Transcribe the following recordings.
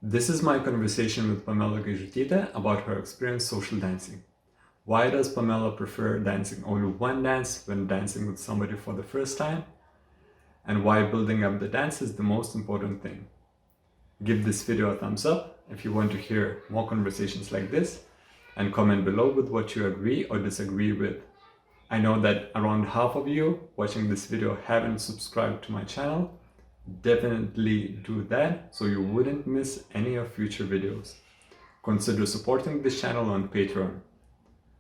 This is my conversation with Pamela Gaizutyte about her experience social dancing. Why does Pamela prefer dancing only one dance when dancing with somebody for the first time? And why building up the dance is the most important thing. Give this video a thumbs up if you want to hear more conversations like this, and comment below with what you agree or disagree with. I know that around half of you watching this video haven't subscribed to my channel. Definitely do that so you wouldn't miss any of future videos. Consider supporting this channel on Patreon.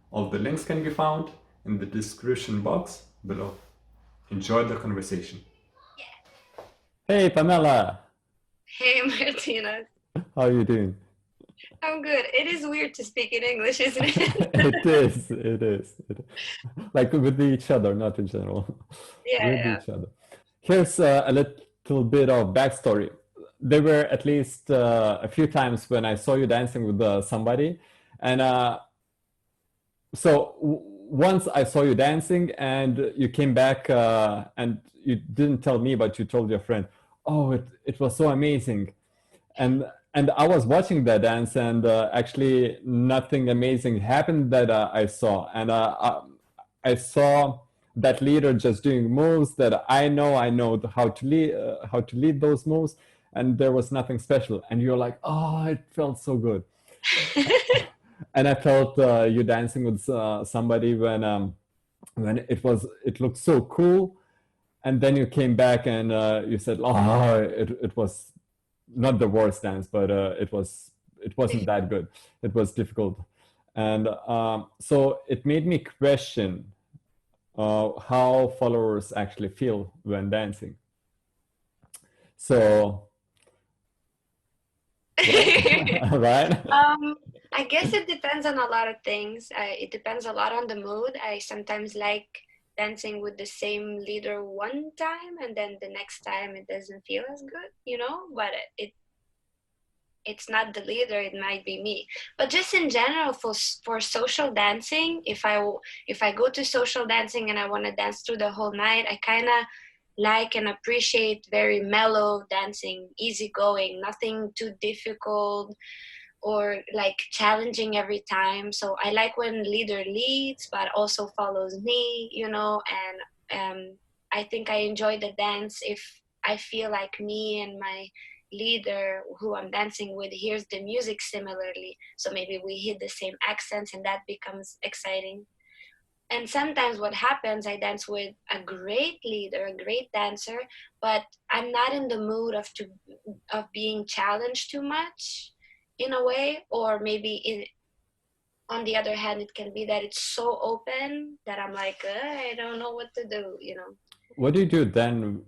All the links can be found in the description box below. Enjoy the conversation. Hey Pamela, Hey Martynas, how are you doing? I'm good. It is weird to speak in English, isn't it? It is. Like with each other, not in general. Yeah, With yeah. each other. Here's a little bit of backstory. There were at least a few times when I saw you dancing with somebody, and once I saw you dancing, and you came back, and you didn't tell me, but you told your friend, "Oh, it was so amazing," and I was watching that dance, and actually nothing amazing happened that I saw, and I saw that leader just doing moves that I know how to lead those moves, and there was nothing special. And you're like, oh, it felt so good. And I felt you dancing with somebody when it looked so cool, and then you came back and you said, oh, it was not the worst dance, but it wasn't that good. It was difficult, and so it made me question how followers actually feel when dancing. So, right, right? Um, I guess it depends on a lot of things. It depends a lot on the mood. I sometimes like dancing with the same leader one time, and then the next time it doesn't feel as good. But it's not the leader, it might be me. But just in general, for social dancing, if I go to social dancing and I want to dance through the whole night, I kind of like and appreciate very mellow dancing, easygoing, nothing too difficult or like challenging every time. So I like when leader leads but also follows me, and I think I enjoy the dance if I feel like me and my leader who I'm dancing with hears the music similarly. So maybe we hit the same accents and that becomes exciting. And sometimes what happens, I dance with a great leader, a great dancer, but I'm not in the mood of being challenged too much in a way, or maybe on the other hand, it can be that it's so open that I'm like, I don't know what to do. What do you do then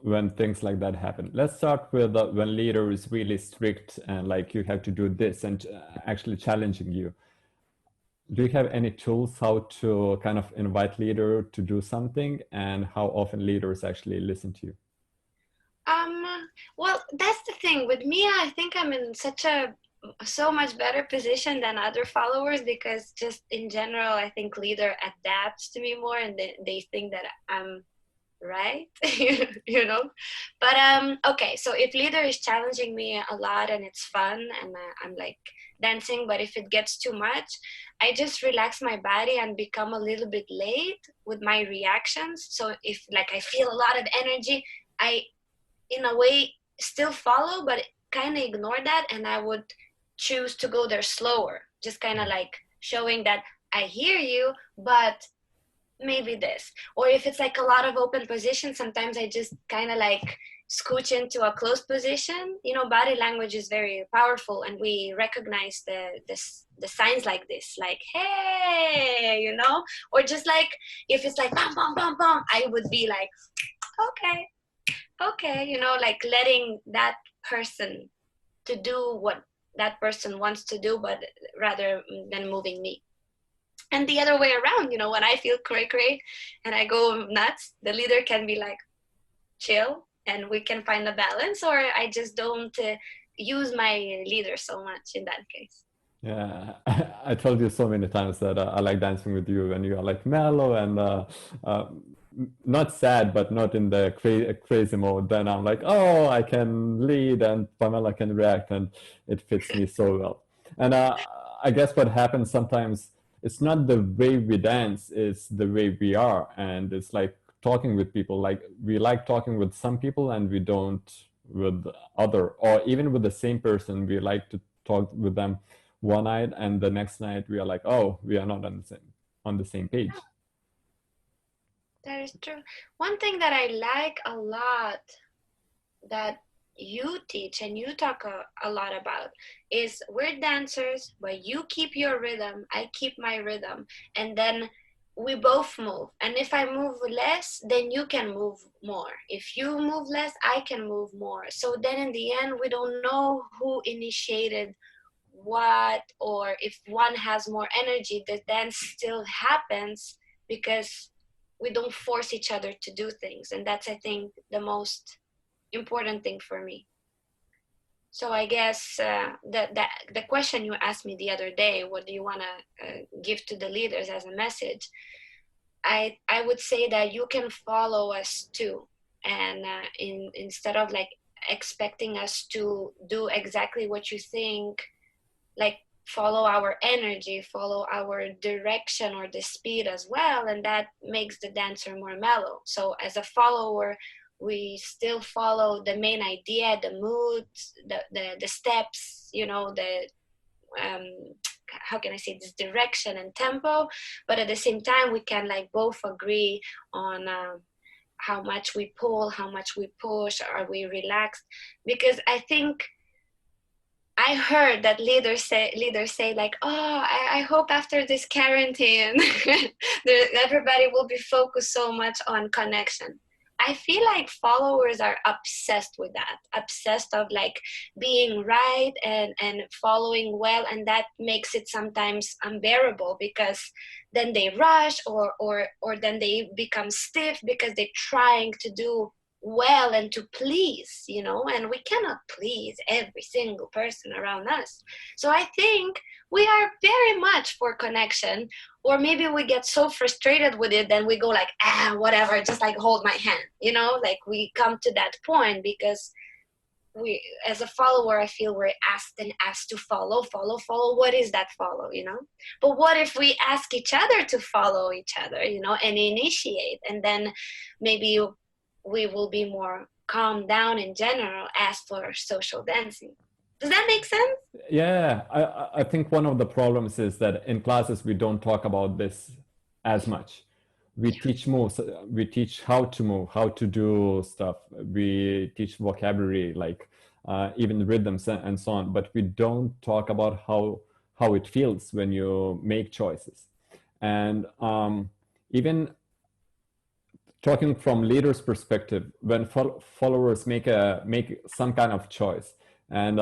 when things like that happen? Let's start with when leader is really strict and like you have to do this and actually challenging you. Do you have any tools how to kind of invite leader to do something, and how often leaders actually listen to you? Um, well, that's the thing with me. I think I'm in so much better position than other followers because just in general, I think leader adapts to me more, and they think that I'm right, you know. But okay, so if leader is challenging me a lot and it's fun and I'm like dancing, but if it gets too much, I just relax my body and become a little bit late with my reactions. So if like I feel a lot of energy, I in a way still follow but kind of ignore that, and I would choose to go there slower, just kind of like showing that I hear you, but maybe this. Or if it's like a lot of open position, sometimes I just kind of like scooch into a closed position. Body language is very powerful, and we recognize the signs like this, like hey. Or just like if it's like bum bum bum bum, I would be like okay, okay, like letting that person to do what that person wants to do, but rather than moving me. And the other way around, when I feel cray cray and I go nuts, the leader can be like chill and we can find a balance, or I just don't use my leader so much in that case. Yeah, I told you so many times that I like dancing with you, and you are like mellow and not sad, but not in the crazy mode. Then I'm like, oh, I can lead and Pamela can react, and it fits me so well. And I guess what happens sometimes, it's not the way we dance, it's the way we are. And it's like talking with people. Like we like talking with some people and we don't with other, or even with the same person, we like to talk with them one night and the next night we are like, oh, we are not on the same page. That is true. One thing that I like a lot that you teach and you talk a lot about is we're dancers, but you keep your rhythm, I keep my rhythm, and then we both move. And if I move less, then you can move more. If you move less, I can move more. So then in the end, we don't know who initiated what, or if one has more energy, the dance still happens because we don't force each other to do things. And that's, I think, the most important thing for me. So I guess the question you asked me the other day, what do you want to give to the leaders as a message? I would say that you can follow us too, and instead of like expecting us to do exactly what you think, like follow our energy, follow our direction or the speed as well, and that makes the dancer more mellow. So as a follower, we still follow the main idea, the mood, the steps, you know, the how can I say this, direction and tempo, but at the same time we can like both agree on how much we pull, how much we push, are we relaxed? Because I think I heard that leaders say like, oh, I hope after this quarantine everybody will be focused so much on connection. I feel like followers are obsessed with that, obsessed of like being right and following well, and that makes it sometimes unbearable because then they rush or then they become stiff because they're trying to do well and to please, you know, and we cannot please every single person around us. So I think we are very much for connection, or maybe we get so frustrated with it then we go like, whatever, just like hold my hand, you know, like we come to that point because we, as a follower, I feel we're asked to follow. What is that follow, you know? But what if we ask each other to follow each other, you know, and initiate, and then maybe we will be more calm down in general as for social dancing. Does that make sense? Yeah, I think one of the problems is that in classes we don't talk about this as much. We teach moves, we teach how to move, how to do stuff. We teach vocabulary, like even rhythms and so on. But we don't talk about how it feels when you make choices. And even talking from leaders' perspective, when followers make some kind of choice, and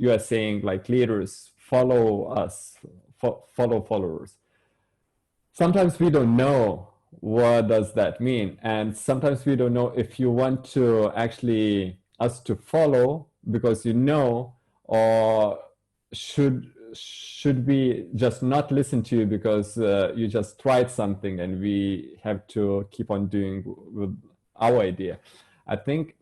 you are saying like leaders follow us, follow followers. Sometimes we don't know what does that mean, and sometimes we don't know if you want to actually us to follow because you know, or should we just not listen to you because you just tried something and we have to keep on doing with our idea. I think,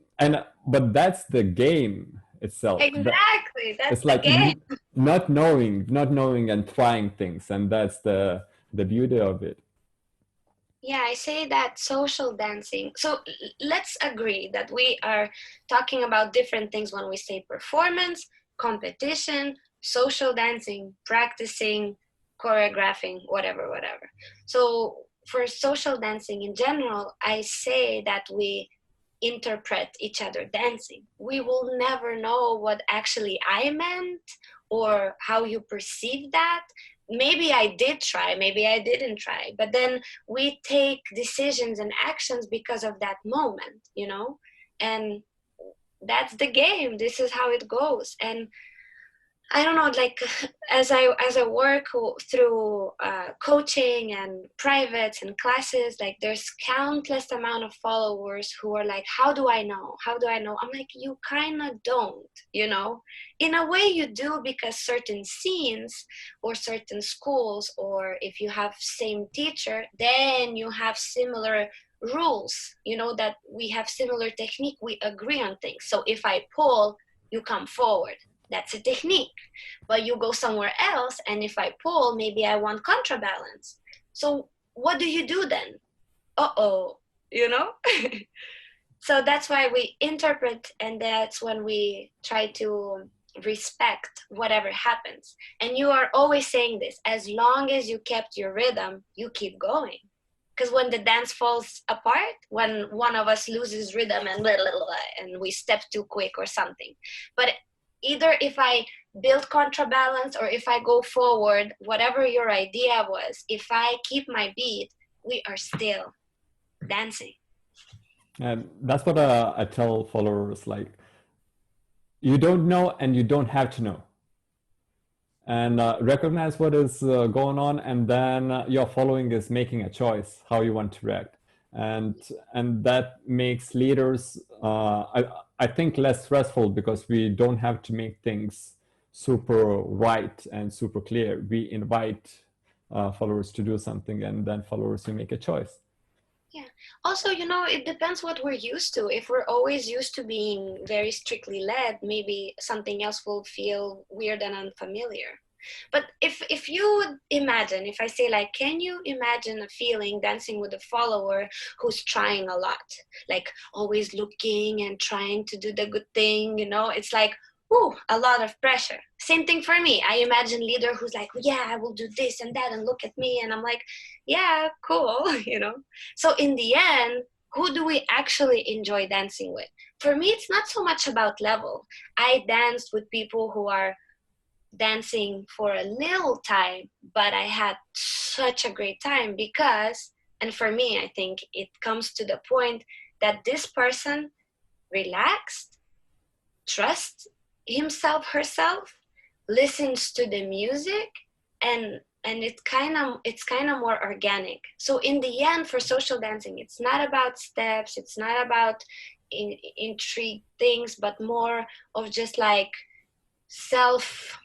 but that's the game itself. Exactly, that's It's the like game. not knowing and trying things, and that's the beauty of it. Yeah, I say that social dancing. So let's agree that we are talking about different things when we say performance, competition, social dancing, practicing, choreographing, whatever. So for social dancing in general, I say that we interpret each other dancing. We will never know what actually I meant or how you perceive that. Maybe I did try, maybe I didn't try, but then we take decisions and actions because of that moment, you know, and that's the game. This is how it goes. And I don't know, like as I work through coaching and privates and classes, like there's countless amount of followers who are like, how do I know? How do I know? I'm like, you kind of don't, you know? In a way you do, because certain scenes or certain schools, or if you have same teacher, then you have similar rules, you know, that we have similar technique, we agree on things. So if I pull, you come forward. That's a technique. But you go somewhere else, and if I pull, maybe I want contrabalance. So what do you do then? Uh-oh, you know? So that's why we interpret, and that's when we try to respect whatever happens. And you are always saying this, as long as you kept your rhythm, you keep going. Because when the dance falls apart, when one of us loses rhythm and blah, blah, blah, and we step too quick or something. But either if I build contrabalance or if I go forward, whatever your idea was, if I keep my beat, we are still dancing. And that's what I tell followers, like, you don't know and you don't have to know. And recognize what is going on, and then your following is making a choice how you want to react. And that makes leaders, I think, less stressful, because we don't have to make things super right and super clear. We invite followers to do something, and then followers will make a choice. Yeah. Also, you know, it depends what we're used to. If we're always used to being very strictly led, maybe something else will feel weird and unfamiliar. But if you would imagine, if I say like, can you imagine a feeling dancing with a follower who's trying a lot, like always looking and trying to do the good thing, you know, it's like, ooh, a lot of pressure. Same thing for me. I imagine leader who's like, yeah, I will do this and that and look at me. And I'm like, yeah, cool, you know? So in the end, who do we actually enjoy dancing with? For me, it's not so much about level. I danced with people who are dancing for a little time, but I had such a great time because, and for me, I think it comes to the point that this person relaxed, trusts himself, herself, listens to the music, and it's kind of more organic. So in the end, for social dancing, it's not about steps, it's not about intrigue things, but more of just like self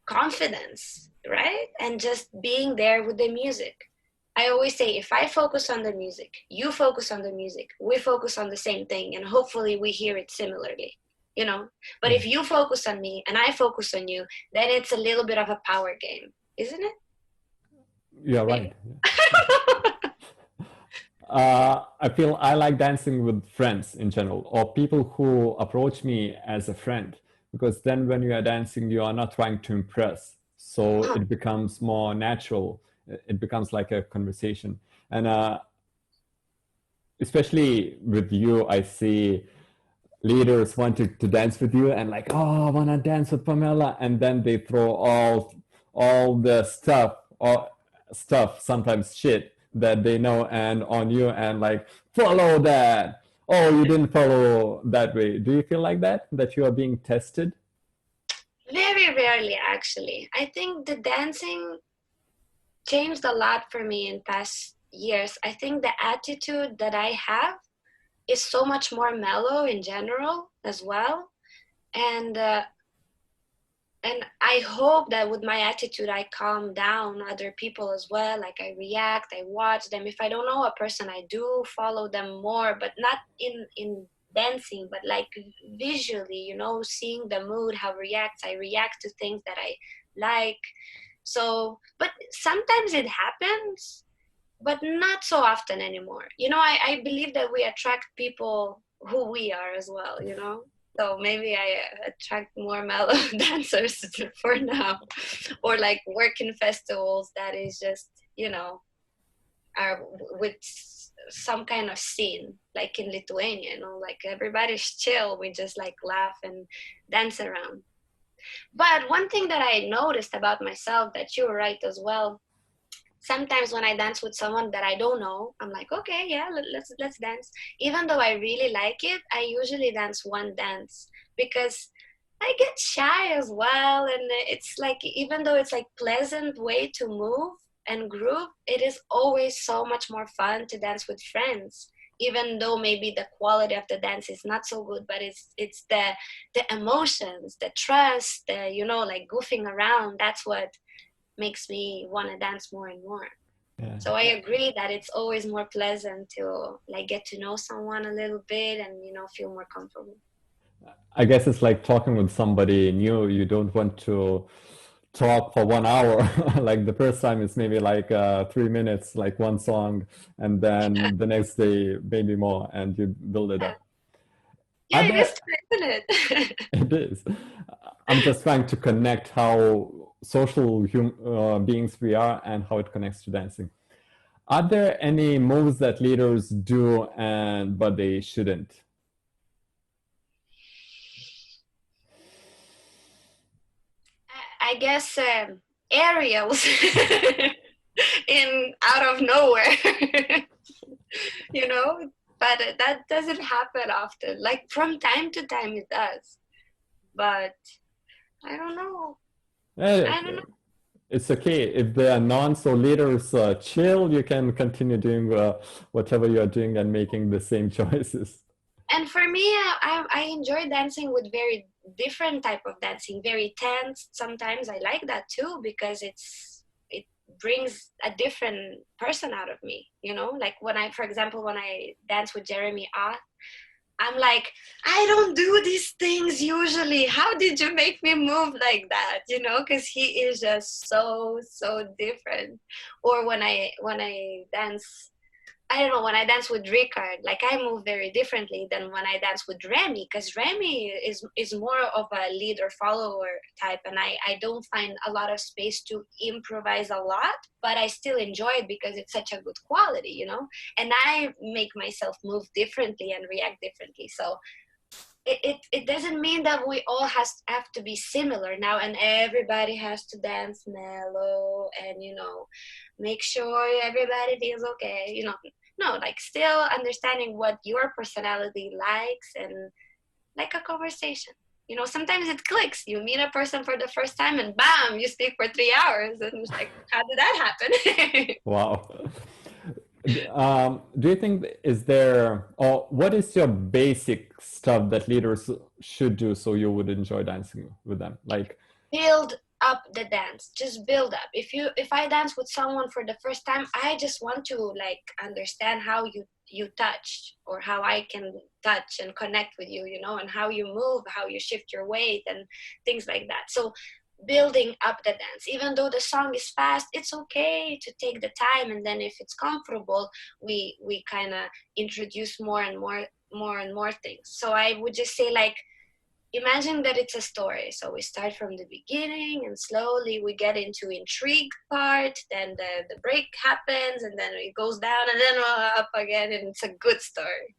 confidence, right? And just being there with the music. I always say, if I focus on the music, you focus on the music, we focus on the same thing, and hopefully we hear it similarly, you know? But Yeah, if you focus on me and I focus on you, then it's a little bit of a power game, isn't it? you're right. Maybe. I feel I like dancing with friends in general, or people who approach me as a friend, because then when you are dancing, you are not trying to impress. So it becomes more natural. It becomes like a conversation. And especially with you, I see leaders wanting to dance with you and like, oh, I want to dance with Pamela. And then they throw all the stuff, sometimes shit, that they know and on you, and like, follow that. Oh, you didn't follow that way. Do you feel like that you are being tested? Very rarely, actually. I think the dancing changed a lot for me in past years. I think the attitude that I have is so much more mellow in general as well. And uh, and I hope that with my attitude I calm down other people as well. Like I react, I watch them. If I don't know a person, I do follow them more, but not in dancing, but like visually, you know, seeing the mood, how reacts. I react to things that I like. So, but sometimes it happens, but not so often anymore. You know, I believe that we attract people who we are as well, you know? So maybe I attract more mellow dancers for now, or like work in festivals that is just, you know, are with some kind of scene, like in Lithuania, you know, like everybody's chill. We just like laugh and dance around. But one thing that I noticed about myself that you were right as well, sometimes when I dance with someone that I don't know, I'm like, okay, yeah, let's dance. Even though I really like it, I usually dance one dance because I get shy as well, and it's like even though it's like pleasant way to move and groove, it is always so much more fun to dance with friends. Even though maybe the quality of the dance is not so good, but it's the emotions, the trust, the like goofing around. That's what makes me want to dance more and more. Yeah. So I agree that it's always more pleasant to like get to know someone a little bit and feel more comfortable. I guess it's like talking with somebody new. You don't want to talk for 1 hour. Like the first time it's maybe like 3 minutes, like one song, and then the next day maybe more, and you build it up. Are Yeah, it is there, true, isn't it? it is. I'm just trying to connect how social beings we are and how it connects to dancing. Are there any moves that leaders do and but they shouldn't? I guess aerials in out of nowhere, you know. But that doesn't happen often. Like from time to time, it does. But I don't know. Eh, I don't know. it's okay if they are non-so leaders chill. You can continue doing whatever you're doing and making the same choices. And for me, I enjoy dancing with very different type of dancing, very tense. Sometimes I like that too because it brings a different person out of me. Like for example, when I dance with Jeremy Ah, I'm like, I don't do these things usually. How did you make me move like that? Because he is just so different. Or when I dance, I don't know, when I dance with Ricard, like I move very differently than when I dance with Remy, because Remy is more of a leader follower type, and I don't find a lot of space to improvise a lot, but I still enjoy it because it's such a good quality. And I make myself move differently and react differently. So it doesn't mean that we all have to be similar now and everybody has to dance mellow and make sure everybody feels okay. No, like still understanding what your personality likes and like a conversation. Sometimes it clicks. You meet a person for the first time and bam, you speak for 3 hours and it's like, how did that happen? Wow. Do you think is there or what is your basic stuff that leaders should do so you would enjoy dancing with them? Like, Build up the dance, just build up. If I dance with someone for the first time, I just want to like understand how you touch or how I can touch and connect with and how you move, how you shift your weight and things like that. So building up the dance, even though the song is fast, it's okay to take the time, and then if it's comfortable, we kind of introduce more and more things. So I would just say, like, imagine that it's a story. So we start from the beginning and slowly we get into intrigue part, then the break happens and then it goes down and then up again, and it's a good story.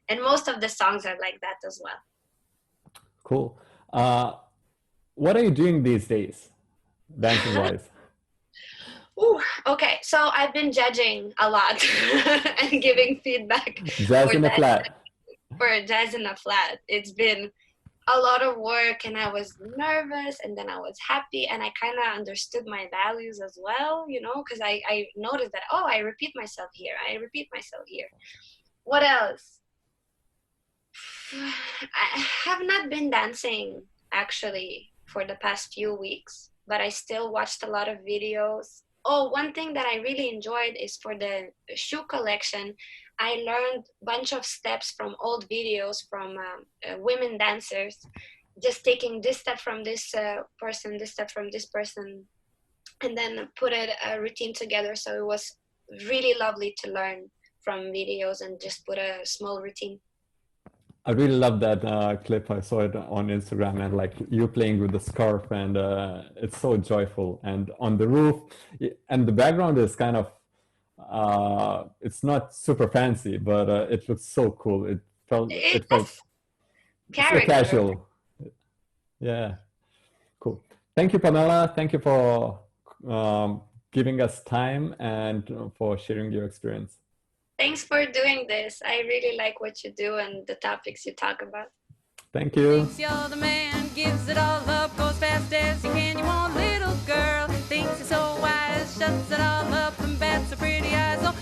And most of the songs are like that as well. cool. What are you doing these days, dancing wise? Ooh, okay, so I've been judging a lot and giving feedback Jazz for in a that, flat. for Jazz in a Flat. It's been a lot of work and I was nervous and then I was happy and I kind of understood my values as well, because I noticed that, oh, I repeat myself here. I repeat myself here. What else? I have not been dancing actually for the past few weeks, but I still watched a lot of videos. Oh, one thing that I really enjoyed is for the shoe collection. I learned a bunch of steps from old videos from women dancers, just taking this step from this person, this step from this person, and then put a routine together. So it was really lovely to learn from videos and just put a small routine. I really love that clip. I saw it on Instagram and like you playing with the scarf and it's so joyful. And on the roof, and the background is kind of, it's not super fancy, but it looks so cool. It It felt has so character. casual. Yeah, cool. Thank you, Pamela. Thank you for giving us time and for sharing your experience. Thanks for doing this. I really like what you do and the topics you talk about. Thank you. Thinks you're the man, gives it all up, goes fast as you can. You want little girl, thinks you're so wise, shuts it all up and bats her pretty eyes. Oh,